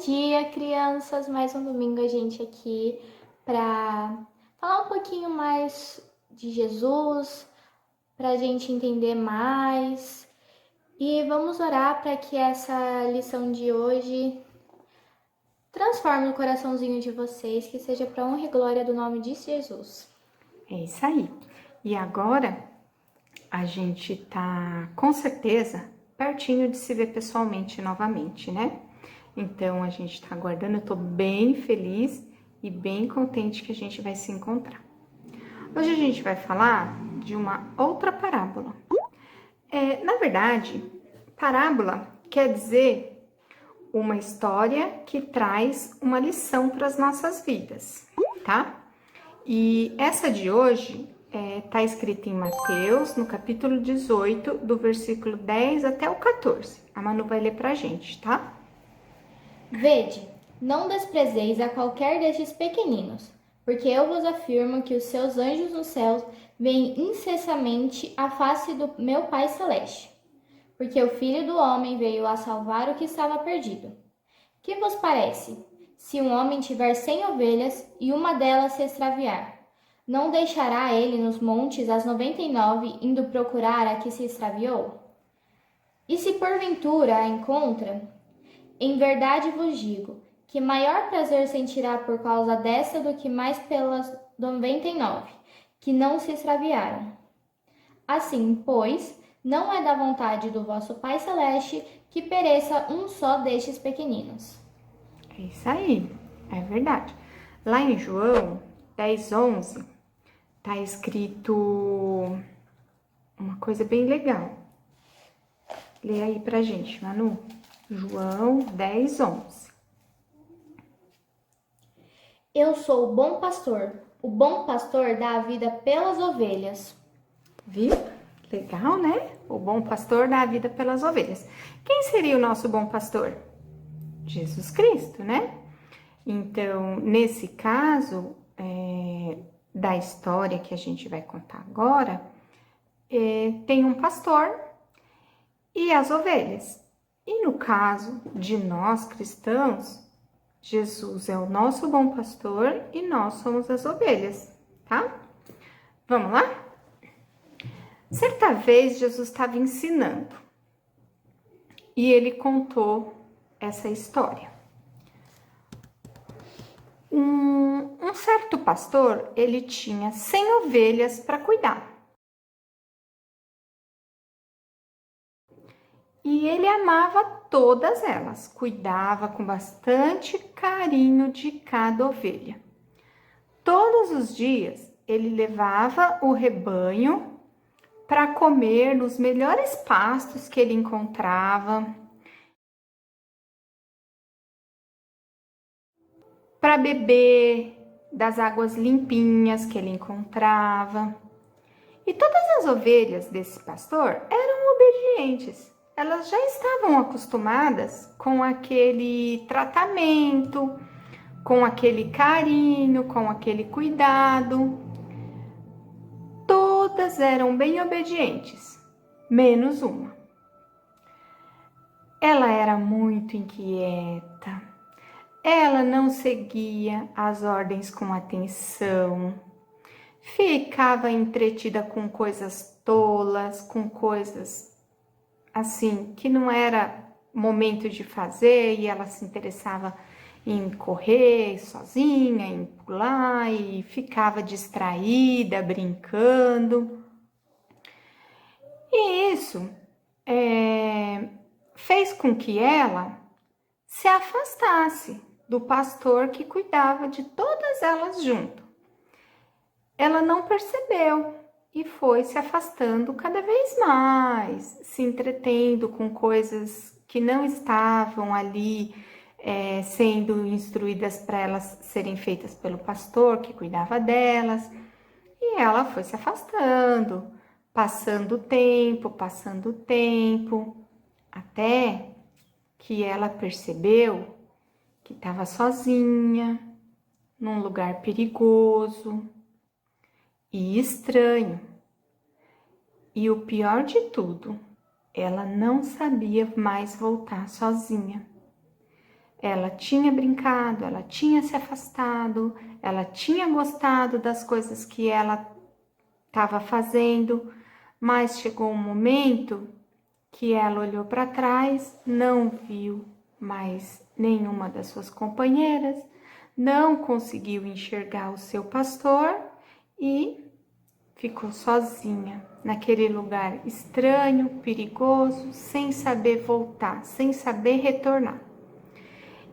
dia, crianças! Mais um domingo a gente aqui para falar um pouquinho mais de Jesus, para a gente entender mais. E vamos orar para que essa lição de hoje transforme o coraçãozinho de vocês, que seja para honra e glória do nome de Jesus. É isso aí. E agora a gente tá com certeza pertinho de se ver pessoalmente novamente, né? Então a gente tá aguardando, eu tô bem feliz e bem contente que a gente vai se encontrar. Hoje a gente vai falar de uma outra parábola. Na verdade, parábola quer dizer uma história que traz uma lição para as nossas vidas, tá? E essa de hoje tá escrita em Mateus, no capítulo 18, do versículo 10 até o 14. A Manu vai ler pra gente, tá? Vede, não desprezeis a qualquer destes pequeninos, porque eu vos afirmo que os seus anjos nos céus veem incessantemente a face do meu Pai Celeste. Porque o Filho do Homem veio a salvar o que estava perdido. Que vos parece? Se um homem tiver 100 ovelhas e uma delas se extraviar, não deixará ele nos montes as 99 indo procurar a que se extraviou? E se porventura a encontra, em verdade vos digo, que maior prazer sentirá por causa dessa do que mais pelas 99, que não se extraviaram. Assim, pois, não é da vontade do vosso Pai Celeste que pereça um só destes pequeninos. É isso aí, é verdade. Lá em João 10:11 tá escrito uma coisa bem legal. Lê aí pra gente, Manu. João 10:11. Eu sou o bom pastor. O bom pastor dá a vida pelas ovelhas. Viu? Legal, né? O bom pastor dá a vida pelas ovelhas. Quem seria o nosso bom pastor? Jesus Cristo, né? Então, nesse caso da história que a gente vai contar agora, tem um pastor e as ovelhas. E no caso de nós cristãos, Jesus é o nosso bom pastor e nós somos as ovelhas, tá? Vamos lá? Certa vez Jesus estava ensinando e ele contou essa história. Um certo pastor, ele tinha 100 ovelhas para cuidar. E ele amava todas elas, cuidava com bastante carinho de cada ovelha. Todos os dias, ele levava o rebanho para comer nos melhores pastos que ele encontrava, para beber das águas limpinhas que ele encontrava. E todas as ovelhas desse pastor eram obedientes. Elas já estavam acostumadas com aquele tratamento, com aquele carinho, com aquele cuidado. Todas eram bem obedientes, menos uma. Ela era muito inquieta. Ela não seguia as ordens com atenção. Ficava entretida com coisas tolas, com coisas assim que não era momento de fazer, e ela se interessava em correr sozinha, em pular, e ficava distraída, brincando. E isso fez com que ela se afastasse do pastor que cuidava de todas elas junto. Ela não percebeu e foi se afastando cada vez mais, se entretendo com coisas que não estavam ali sendo instruídas para elas serem feitas pelo pastor que cuidava delas. E ela foi se afastando, passando o tempo, até que ela percebeu que estava sozinha, num lugar perigoso e estranho. E o pior de tudo, ela não sabia mais voltar sozinha. Ela tinha brincado, ela tinha se afastado, ela tinha gostado das coisas que ela estava fazendo, mas chegou um momento que ela olhou para trás, não viu mais nenhuma das suas companheiras, não conseguiu enxergar o seu pastor e ficou sozinha naquele lugar estranho, perigoso, sem saber voltar, sem saber retornar.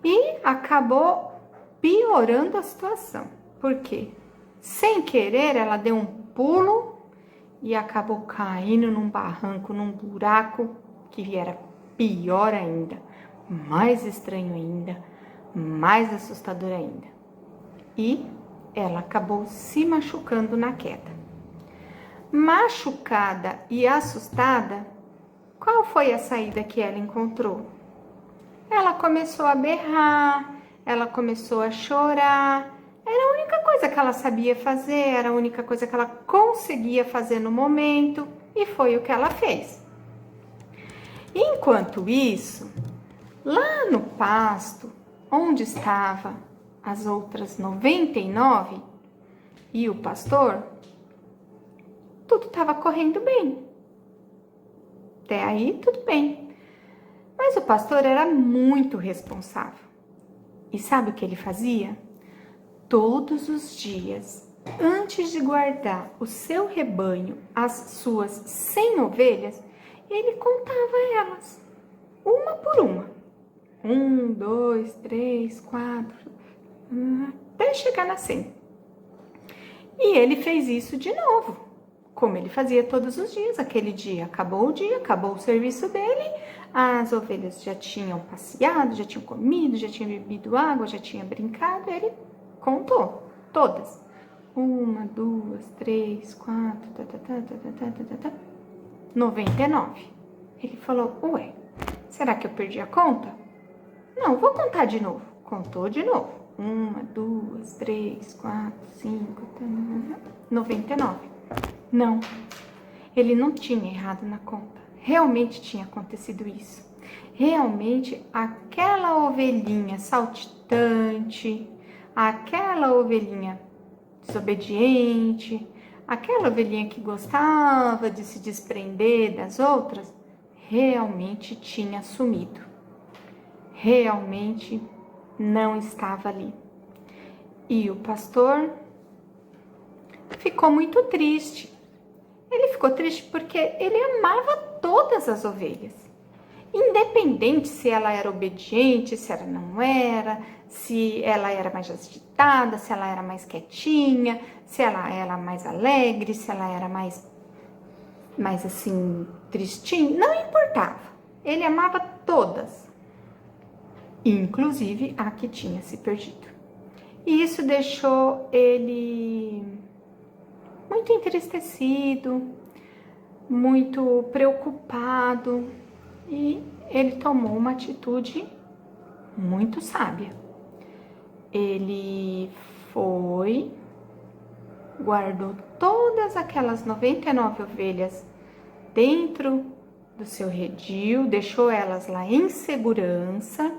E acabou piorando a situação, porque sem querer ela deu um pulo e acabou caindo num barranco, num buraco que era pior ainda, mais estranho ainda, mais assustador ainda. E ela acabou se machucando na queda. Machucada e assustada, qual foi a saída que ela encontrou? Ela começou a berrar, ela começou a chorar. Era a única coisa que ela sabia fazer, era a única coisa que ela conseguia fazer no momento, e foi o que ela fez. Enquanto isso, lá no pasto, onde estavam as outras 99 e o pastor, tudo estava correndo bem. Até aí, tudo bem. Mas o pastor era muito responsável. E sabe o que ele fazia? Todos os dias, antes de guardar o seu rebanho, as suas 100 ovelhas, ele contava elas, uma por uma. 1, 2, 3, 4, até chegar na 100. E ele fez isso de novo, como ele fazia todos os dias. Aquele dia, acabou o dia, acabou o serviço dele, as ovelhas já tinham passeado, já tinham comido, já tinham bebido água, já tinham brincado, ele contou todas. 1, 2, 3, 4, 99. Ele falou, ué, será que eu perdi a conta? Não, vou contar de novo. Contou de novo. 1, 2, 3, 4, 5, 99. Não, ele não tinha errado na conta. Realmente tinha acontecido isso. Realmente aquela ovelhinha saltitante, aquela ovelhinha desobediente, aquela ovelhinha que gostava de se desprender das outras, realmente tinha sumido. Realmente não estava ali. E o pastor ficou muito triste. Ele ficou triste porque ele amava todas as ovelhas. Independente se ela era obediente, se ela não era, se ela era mais agitada, se ela era mais quietinha, se ela era mais alegre, se ela era mais assim, tristinha, não importava. Ele amava todas, inclusive a que tinha se perdido. E isso deixou ele muito entristecido, muito preocupado, e ele tomou uma atitude muito sábia. Ele foi, guardou todas aquelas 99 ovelhas dentro do seu redil, deixou elas lá em segurança,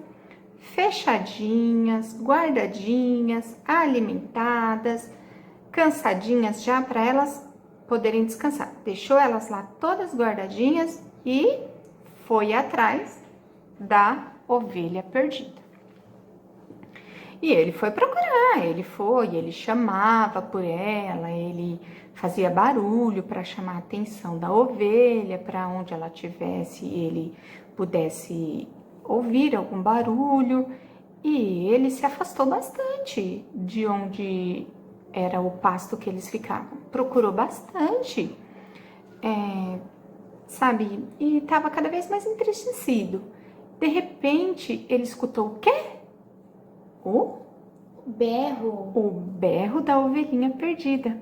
fechadinhas, guardadinhas, alimentadas, cansadinhas já para elas poderem descansar. Deixou elas lá todas guardadinhas e foi atrás da ovelha perdida. E ele foi procurar, ele chamava por ela, ele fazia barulho para chamar a atenção da ovelha, para onde ela tivesse, ele pudesse ouvir algum barulho, e ele se afastou bastante de onde era o pasto que eles ficavam. Procurou bastante, sabe? E estava cada vez mais entristecido. De repente, ele escutou o quê? O berro da ovelhinha perdida.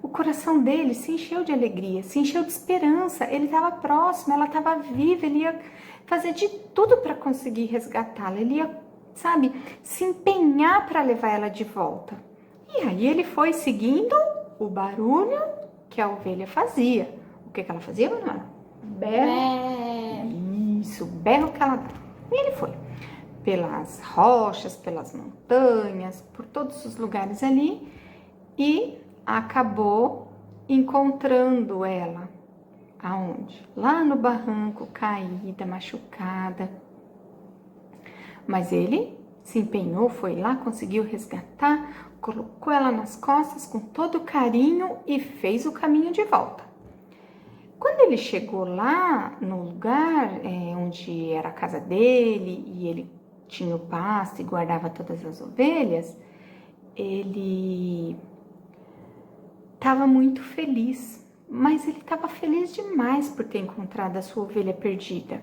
O coração dele se encheu de alegria, se encheu de esperança. Ele estava próximo, ela estava viva, ele ia fazer de tudo para conseguir resgatá-la. Ele ia, sabe, se empenhar para levar ela de volta. E aí ele foi seguindo o barulho que a ovelha fazia. O que ela fazia, Manuela? Berro. Isso, o berro que ela dava. E ele foi. pelas rochas, pelas montanhas, por todos os lugares ali e acabou encontrando ela. Aonde? Lá no barranco, caída, machucada. Mas ele se empenhou, foi lá, conseguiu resgatar, colocou ela nas costas com todo carinho e fez o caminho de volta. Quando ele chegou lá no lugar onde era a casa dele e ele tinha o pasto e guardava todas as ovelhas, ele estava muito feliz, mas ele estava feliz demais por ter encontrado a sua ovelha perdida.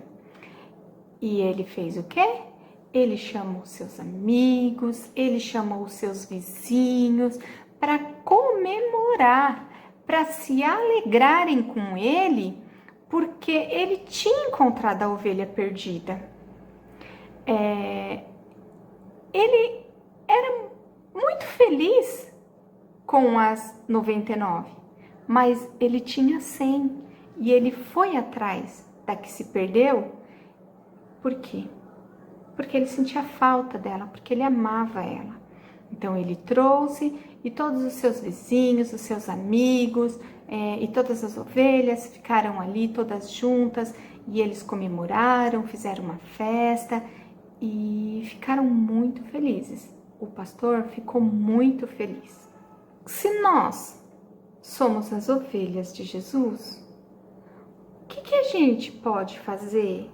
E ele fez o quê? Ele chamou seus amigos, ele chamou os seus vizinhos para comemorar, para se alegrarem com ele, porque ele tinha encontrado a ovelha perdida. Ele era muito feliz com as 99, mas ele tinha 100 e ele foi atrás da que se perdeu. Por quê? Porque ele sentia falta dela, porque ele amava ela. Então ele trouxe e todos os seus vizinhos, os seus amigos e todas as ovelhas ficaram ali todas juntas e eles comemoraram, fizeram uma festa e ficaram muito felizes. O pastor ficou muito feliz. Se nós somos as ovelhas de Jesus, o que a gente pode fazer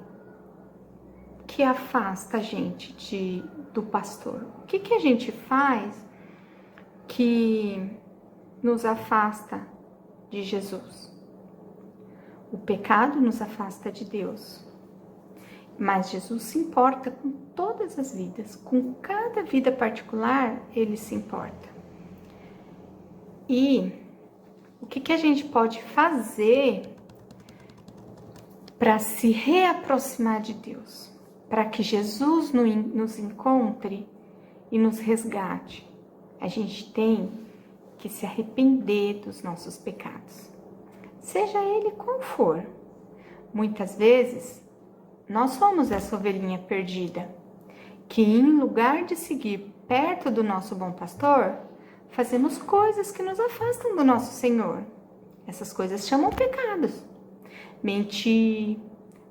que afasta a gente do pastor? O que a gente faz que nos afasta de Jesus? O pecado nos afasta de Deus, mas Jesus se importa com todas as vidas, com cada vida particular ele se importa. E o que a gente pode fazer para se reaproximar de Deus? Para que Jesus nos encontre e nos resgate, a gente tem que se arrepender dos nossos pecados, seja ele qual for. Muitas vezes, nós somos essa ovelhinha perdida, que em lugar de seguir perto do nosso bom pastor, fazemos coisas que nos afastam do nosso Senhor. Essas coisas chamam pecados. Mentir,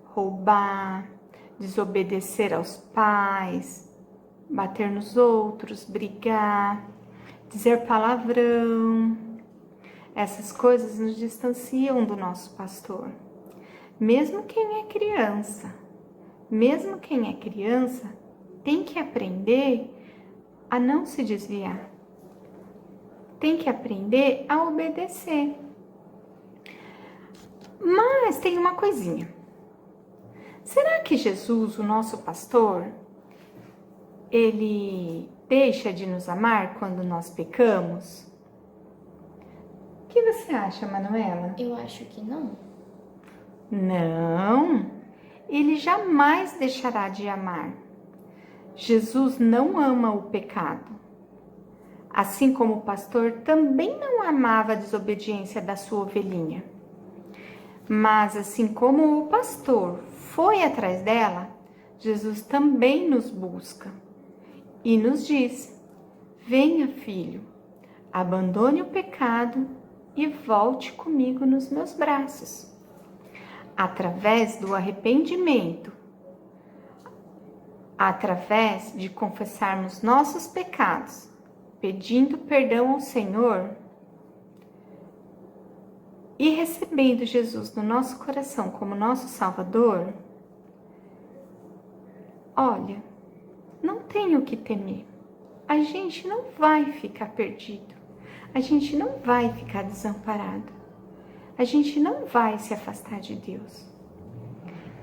roubar, desobedecer aos pais, bater nos outros, brigar, dizer palavrão. Essas coisas nos distanciam do nosso pastor. Mesmo quem é criança, tem que aprender a não se desviar. Tem que aprender a obedecer. Mas tem uma coisinha. Será que Jesus, o nosso pastor, ele deixa de nos amar quando nós pecamos? O que você acha, Manuela? Eu acho que não. Não, ele jamais deixará de amar. Jesus não ama o pecado. Assim como o pastor também não amava a desobediência da sua ovelhinha. Mas assim como o pastor foi atrás dela, Jesus também nos busca e nos diz: venha, filho, abandone o pecado e volte comigo nos meus braços. Através do arrependimento, através de confessarmos nossos pecados, pedindo perdão ao Senhor e recebendo Jesus no nosso coração como nosso Salvador, olha, não tem o que temer. A gente não vai ficar perdido. A gente não vai ficar desamparado. A gente não vai se afastar de Deus.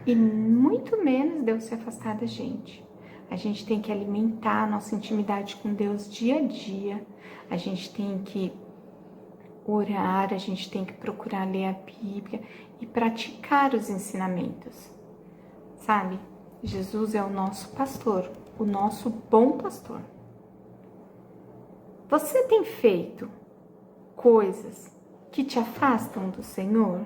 E muito menos Deus se afastar da gente. A gente tem que alimentar a nossa intimidade com Deus dia a dia. A gente tem que orar, a gente tem que procurar ler a Bíblia e praticar os ensinamentos. Sabe? Jesus é o nosso pastor, o nosso bom pastor. Você tem feito coisas que te afastam do Senhor?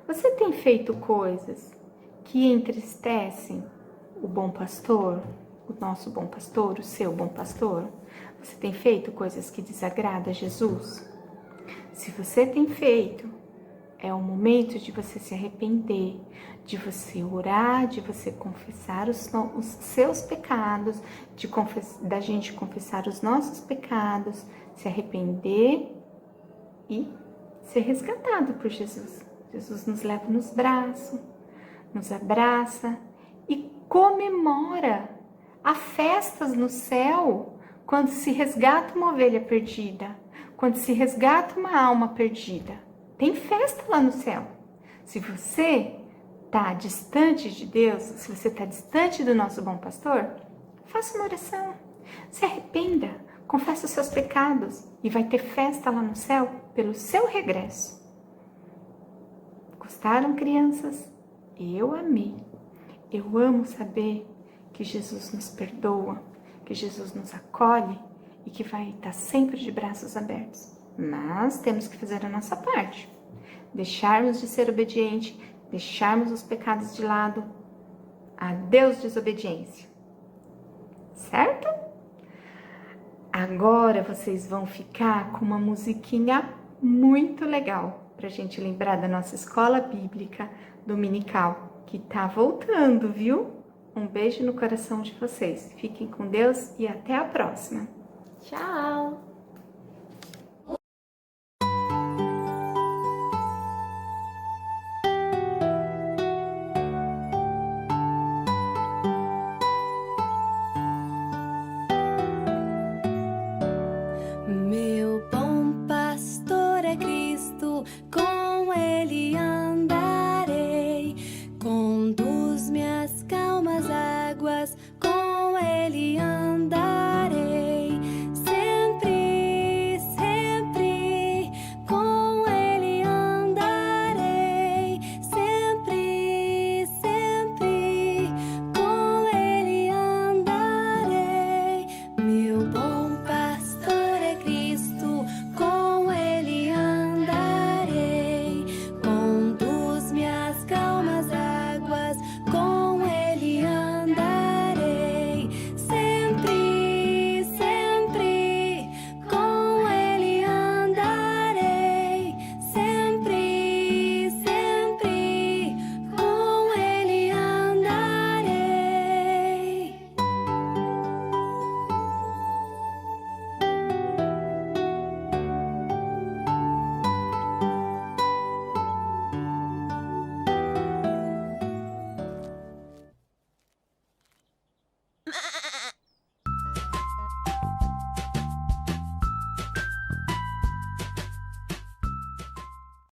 Você tem feito coisas que entristecem o bom pastor? o nosso bom pastor, o seu bom pastor? Você tem feito coisas que desagradam a Jesus? Se você tem feito, é o momento de você se arrepender, de você orar, de você confessar os seus pecados, da gente confessar os nossos pecados, se arrepender e ser resgatado por Jesus. Jesus nos leva nos braços, nos abraça e comemora. Há festas no céu quando se resgata uma ovelha perdida, quando se resgata uma alma perdida. Tem festa lá no céu. Se você está distante de Deus, se você está distante do nosso bom pastor, faça uma oração, se arrependa, confesse os seus pecados e vai ter festa lá no céu pelo seu regresso. Gostaram, crianças? Eu amei. Eu amo saber que Jesus nos perdoa, que Jesus nos acolhe e que vai estar sempre de braços abertos. Mas temos que fazer a nossa parte. Deixarmos de ser obediente, deixarmos os pecados de lado. Adeus, desobediência. Certo? Agora vocês vão ficar com uma musiquinha muito legal para a gente lembrar da nossa escola bíblica dominical, que tá voltando, viu? Um beijo no coração de vocês. Fiquem com Deus e até a próxima. Tchau!